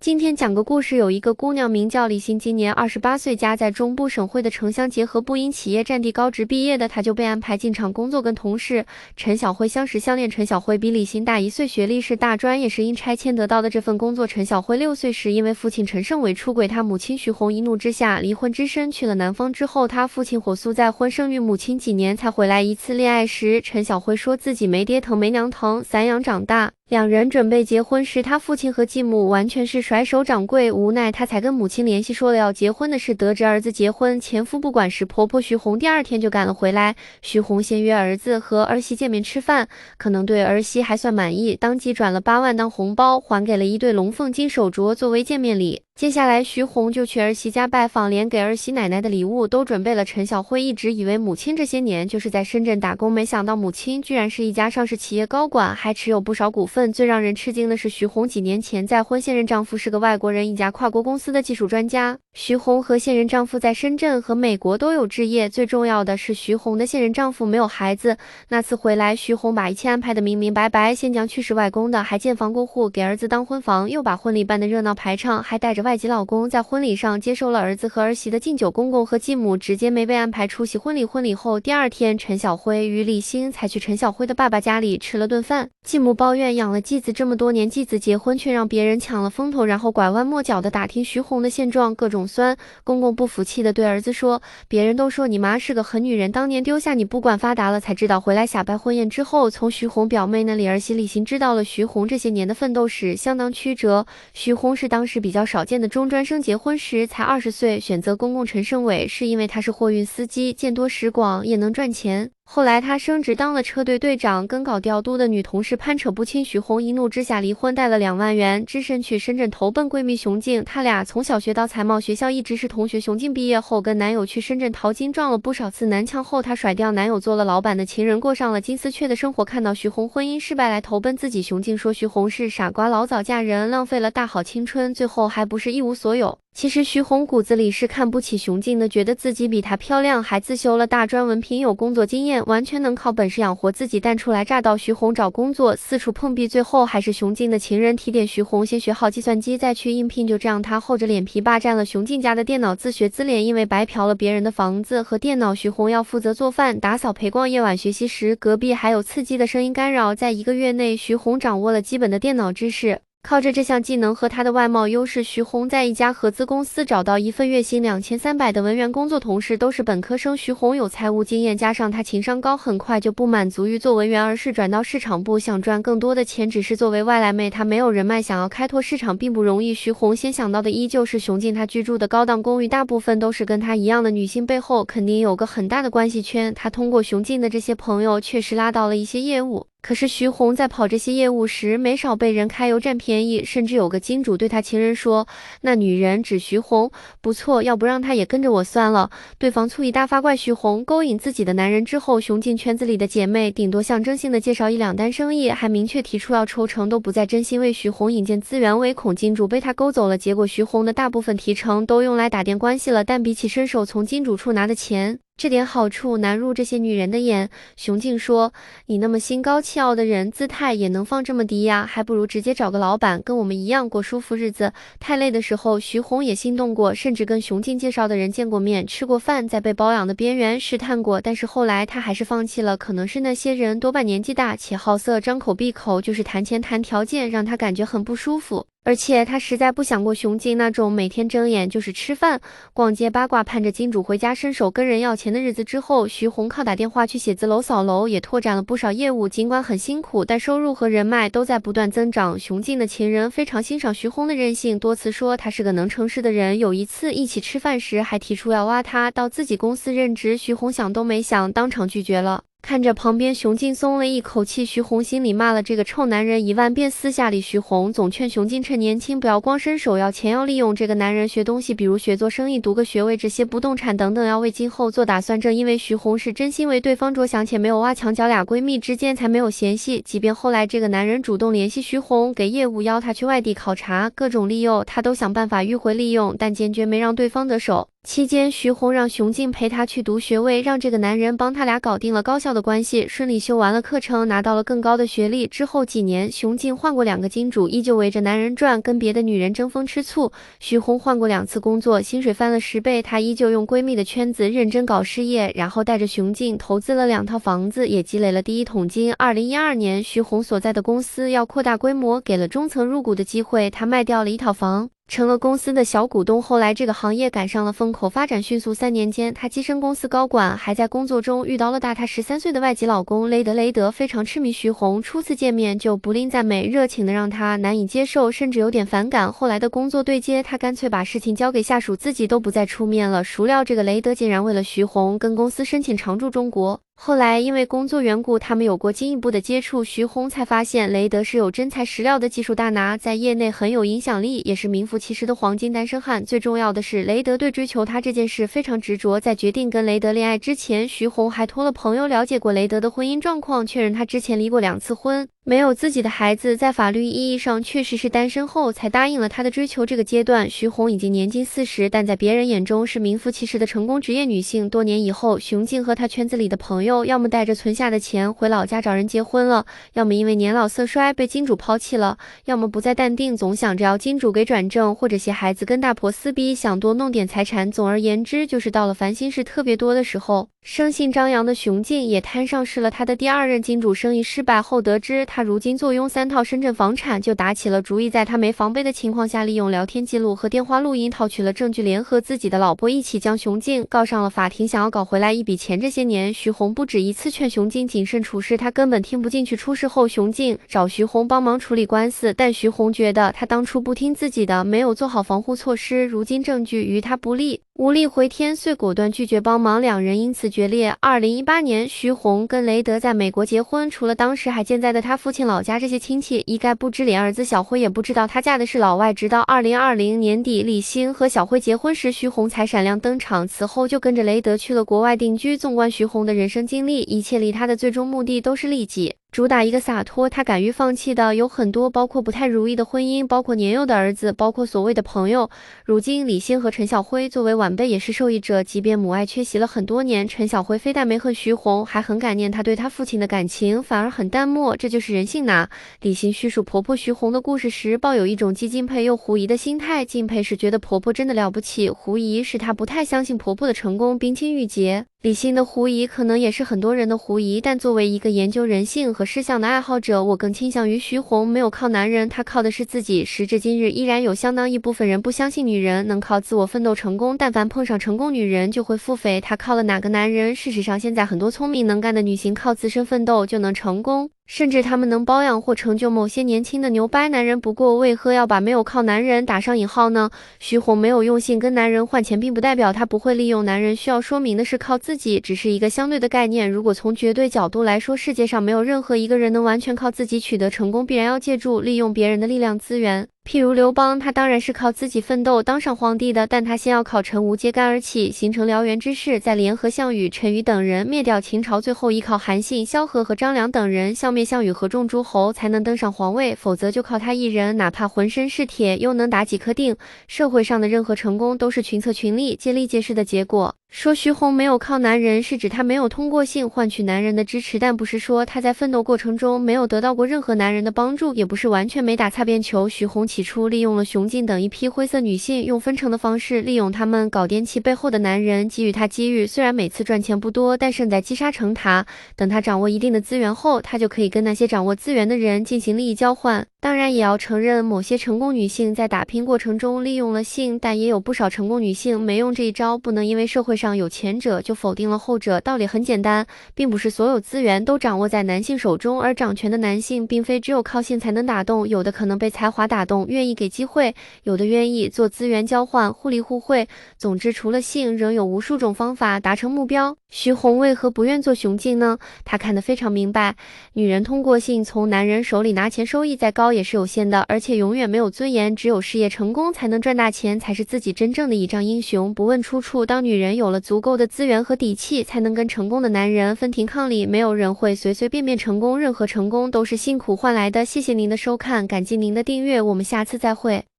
今天讲个故事，有一个姑娘名叫李欣，今年28岁，家在中部省会的城乡结合部，因企业占地高职毕业的，她就被安排进厂工作，跟同事陈小辉相识相恋。陈小辉比李欣大1岁，学历是大专，也是因拆迁得到的这份工作。陈小辉6岁时，因为父亲陈胜伟出轨，他母亲徐红一怒之下离婚，只身去了南方。之后他父亲火速再婚，生育母亲几年才回来一次。恋爱时，陈小辉说自己没爹疼没娘疼，散养长大。两人准备结婚时，他父亲和继母完全是甩手掌柜，无奈他才跟母亲联系，说了要结婚的事。得知儿子结婚，前夫不管时，婆婆徐红第2天就赶了回来。徐红先约儿子和儿媳见面吃饭，可能对儿媳还算满意，当即转了8万当红包，还给了一对龙凤金手镯作为见面礼。接下来徐红就去儿媳家拜访，连给儿媳奶奶的礼物都准备了。陈小辉一直以为母亲这些年就是在深圳打工，没想到母亲居然是一家上市企业高管，还持有不少股份。最让人吃惊的是，徐红几年前再婚，现任丈夫是个外国人，一家跨国公司的技术专家。徐红和现任丈夫在深圳和美国都有置业，最重要的是徐红的现任丈夫没有孩子。那次回来，徐红把一切安排得明明白白，先将去世外公的还建房过户，给儿子当婚房，又把婚礼办得热闹排场，还带着外籍老公在婚礼上接受了儿子和儿媳的敬酒。公公和继母直接没被安排出席婚礼。婚礼后第2天，陈小辉与李欣才去陈小辉的爸爸家里吃了顿饭。继母抱怨养了继子这么多年，继子结婚却让别人抢了风头，然后拐弯抹角的打听徐红的现状，各种酸。公公不服气的对儿子说，别人都说你妈是个狠女人，当年丢下你不管，发达了才知道，回来瞎掰。婚宴之后，从徐红表妹那里，儿媳李欣知道了徐红这些年的奋斗史，相当曲折。徐红是当时比较少见的中专生，结婚时才20岁，选择公公陈胜伟是因为他是货运司机，见多识广，也能赚钱。后来他升职当了车队队长，跟搞调度的女同事攀扯不清，徐红一怒之下离婚，带了2万元，只身去深圳投奔闺蜜熊静。他俩从小学到财贸学校一直是同学。熊静毕业后跟男友去深圳淘金，撞了不少次南墙后，他甩掉男友，做了老板的情人，过上了金丝雀的生活。看到徐红婚姻失败来投奔自己，熊静说徐红是傻瓜，老早嫁人，浪费了大好青春，最后还不是一无所有。其实徐红骨子里是看不起熊静的，觉得自己比她漂亮，还自修了大专文凭，有工作经验，完全能靠本事养活自己。但初来乍到，徐红找工作四处碰壁，最后还是熊静的情人提点徐红先学好计算机再去应聘，就这样她厚着脸皮霸占了熊静家的电脑，自学自练。因为白嫖了别人的房子和电脑，徐红要负责做饭、打扫、陪逛，夜晚学习时隔壁还有刺激的声音干扰。在1个月内，徐红掌握了基本的电脑知识。靠着这项技能和她的外貌优势，徐红在一家合资公司找到一份月薪2300的文员工作，同事都是本科生。徐红有财务经验，加上她情商高，很快就不满足于做文员，而是转到市场部，想赚更多的钱。只是作为外来妹，她没有人脉，想要开拓市场并不容易。徐红先想到的依旧是熊静她居住的高档公寓，大部分都是跟她一样的女性，背后肯定有个很大的关系圈。她通过熊静的这些朋友，确实拉到了一些业务。可是徐红在跑这些业务时，没少被人揩油占便宜，甚至有个金主对他情人说，那女人指徐红，不错，要不让她也跟着我算了。对方醋意大发，怪徐红勾引自己的男人。之后熊静圈子里的姐妹顶多象征性的介绍1-2单生意，还明确提出要抽成，都不再真心为徐红引荐资源，唯恐金主被他勾走了。结果徐红的大部分提成都用来打点关系了，但比起伸手从金主处拿的钱，这点好处难入这些女人的眼。熊静说，你那么心高气傲的人，姿态也能放这么低呀？还不如直接找个老板，跟我们一样过舒服日子。太累的时候，徐红也心动过，甚至跟熊静介绍的人见过面，吃过饭，在被包养的边缘试探过，但是后来她还是放弃了。可能是那些人多半年纪大且好色，张口闭口就是谈钱谈条件，让她感觉很不舒服。而且他实在不想过熊静那种每天睁眼就是吃饭、逛街八卦，盼着金主回家伸手跟人要钱的日子。之后徐红靠打电话去写字楼扫楼，也拓展了不少业务，尽管很辛苦，但收入和人脉都在不断增长。熊静的情人非常欣赏徐红的韧性，多次说他是个能成事的人。有一次一起吃饭时还提出要挖他到自己公司任职，徐红想都没想当场拒绝了。看着旁边熊静松了一口气，徐红心里骂了这个臭男人1万遍。私下里徐红总劝熊静趁年轻不要光伸手要钱，要利用这个男人学东西，比如学做生意、读个学位，这些不动产等等，要为今后做打算。正因为徐红是真心为对方着想且没有挖墙脚，俩闺蜜之间才没有嫌隙。即便后来这个男人主动联系徐红，给业务邀她去外地考察，各种利诱她都想办法迂回利用，但坚决没让对方得手。期间，徐宏让熊静陪他去读学位，让这个男人帮他俩搞定了高校的关系，顺利修完了课程，拿到了更高的学历。之后几年，熊静换过2个金主，依旧围着男人转，跟别的女人争风吃醋。徐宏换过2次工作，薪水翻了10倍，他依旧用闺蜜的圈子认真搞事业，然后带着熊静投资了2套房子，也积累了第一桶金。2012年，徐宏所在的公司要扩大规模，给了中层入股的机会，他卖掉了1套房，成了公司的小股东。后来这个行业赶上了风口，发展迅速。3年间，他跻身公司高管，还在工作中遇到了大他13岁的外籍老公雷德。雷德非常痴迷徐宏，初次见面就不吝赞美，热情的让他难以接受，甚至有点反感。后来的工作对接，他干脆把事情交给下属，自己都不再出面了。孰料这个雷德竟然为了徐宏跟公司申请常驻中国。后来因为工作缘故，他们有过进一步的接触，徐宏才发现雷德是有真材实料的技术大拿，在业内很有影响力，也是名副其实的黄金单身汉。最重要的是，雷德对追求他这件事非常执着。在决定跟雷德恋爱之前，徐宏还托了朋友了解过雷德的婚姻状况，确认他之前离过2次婚，没有自己的孩子，在法律意义上确实是单身后，才答应了他的追求。这个阶段，徐宏已经年近40，但在别人眼中是名副其实的成功职业女性。多年以后，熊静和他圈子里的朋友，要么带着存下的钱回老家找人结婚了，要么因为年老色衰被金主抛弃了，要么不再淡定，总想着要金主给转正，或者携孩子跟大婆撕逼，想多弄点财产。总而言之，就是到了烦心事特别多的时候，生性张扬的熊静也摊上事了。他的第2任金主生意失败后，得知他如今坐拥3套深圳房产，就打起了主意，在他没防备的情况下，利用聊天记录和电话录音套取了证据，联合自己的老婆一起将熊静告上了法庭，想要搞回来一笔钱。这些年，徐宏不止1次劝熊静谨慎处事，他根本听不进去。出事后，熊静找徐宏帮忙处理官司，但徐宏觉得他当初不听自己的，没有做好防护措施，如今证据于他不利，无力回天，遂果断拒绝帮忙，2人因此决裂。2018年，徐宏跟雷德在美国结婚，除了当时还健在的他父亲老家这些亲戚一概不知，连儿子小辉也不知道她嫁的是老外。直到2020年底，李欣和小辉结婚时，徐宏才闪亮登场，此后就跟着雷德去了国外定居。纵观徐宏的人生经历，一切离他的最终目的都是利己，主打一个洒脱。他敢于放弃的有很多，包括不太如意的婚姻，包括年幼的儿子，包括所谓的朋友。如今李欣和陈小辉作为晚辈也是受益者，即便母爱缺席了很多年，陈小辉非但没恨徐宏，还很感念他对他父亲的感情，反而很淡漠，这就是人性呐。李欣叙述婆婆徐宏的故事时，抱有一种既敬佩又狐疑的心态，敬佩是觉得婆婆真的了不起，狐疑是她不太相信婆婆的成功冰清玉洁。李欣的狐疑可能也是很多人的狐疑，但作为一个研究人性和事项的爱好者，我更倾向于徐宏没有靠男人，他靠的是自己。时至今日，依然有相当一部分人不相信女人能靠自我奋斗成功，但凡碰上成功女人就会腹诽她靠了哪个男人。事实上，现在很多聪明能干的女性靠自身奋斗就能成功，甚至她们能包养或成就某些年轻的牛掰男人。不过，为何要把没有靠男人打上引号呢？徐宏没有用心跟男人换钱，并不代表他不会利用男人，需要说明的是靠自己只是一个相对的概念。如果从绝对角度来说，世界上没有任何一个人能完全靠自己取得成功，必然要借助利用别人的力量资源。譬如刘邦，他当然是靠自己奋斗当上皇帝的，但他先要靠陈吴揭竿而起，形成燎原之势，再联合项羽、陈馀等人灭掉秦朝，最后依靠韩信、萧何和张良等人消灭项羽和众诸侯，才能登上皇位。否则就靠他一人，哪怕浑身是铁，又能打几颗锭？社会上的任何成功都是群策群力、借力借势的结果。说徐宏没有靠男人，是指他没有通过性换取男人的支持，但不是说他在奋斗过程中没有得到过任何男人的帮助，也不是完全没打擦边球。徐宏起初利用了熊静等一批灰色女性，用分成的方式利用他们搞掂其背后的男人，给予他机遇。虽然每次赚钱不多，但胜在积沙成塔。等他掌握一定的资源后，他就可以跟那些掌握资源的人进行利益交换。当然也要承认，某些成功女性在打拼过程中利用了性，但也有不少成功女性没用这一招。不能因为社会上有前者就否定了后者。道理很简单，并不是所有资源都掌握在男性手中，而掌权的男性并非只有靠性才能打动，有的可能被才华打动，愿意给机会，有的愿意做资源交换，互利互惠。总之，除了性，仍有无数种方法达成目标。徐宏为何不愿做雄竞呢？他看得非常明白，女人通过性从男人手里拿钱，收益再高也是有限的，而且永远没有尊严，只有事业成功才能赚大钱，才是自己真正的倚仗英雄。不问出处，当女人有了足够的资源和底气，才能跟成功的男人分庭抗礼。没有人会随随便便成功，任何成功都是辛苦换来的。谢谢您的收看，感激您的订阅，我们下次再会。